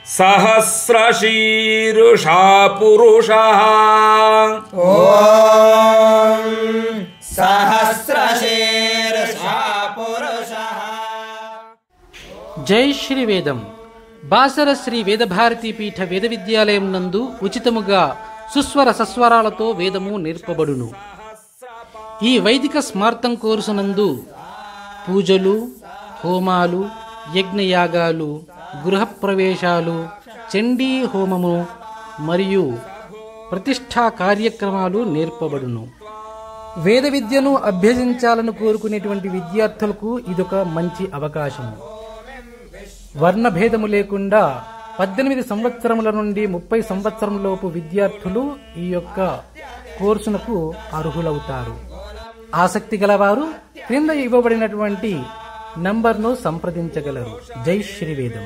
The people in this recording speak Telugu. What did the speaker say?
सहस्रशीर्षा पुरुषः ఓం సహస్రశీర్షా పురుషః. జై శ్రీ వేదం. బాసర శ్రీ వేదభారతీ పీఠ వేద విద్యాలయం నందు ఉచితముగా సుస్వర సస్వరాలతో వేదము నేర్పబడును. ఈ వైదిక స్మార్తం కోర్సు నందు పూజలు, హోమాలు, యజ్ఞయాగాలు, గృహప్రవేశాలు, చండీ హోమము మరియు ప్రతిష్ఠా కార్యక్రమాలు నేర్పబడును. వేద విద్యను అభ్యసించాలని కోరుకునేటువంటి విద్యార్థులకు ఇదొక మంచి అవకాశము. వర్ణభేదము లేకుండా 18 సంవత్సరముల నుండి 30 సంవత్సరంలోపు విద్యార్థులు ఈ యొక్క కోర్సునకు అర్హులవుతారు. ఆసక్తి గలవారు క్రింద ఇవ్వబడినటువంటి నంబర్ను సంప్రదించగలరు. జై శ్రీవేదం.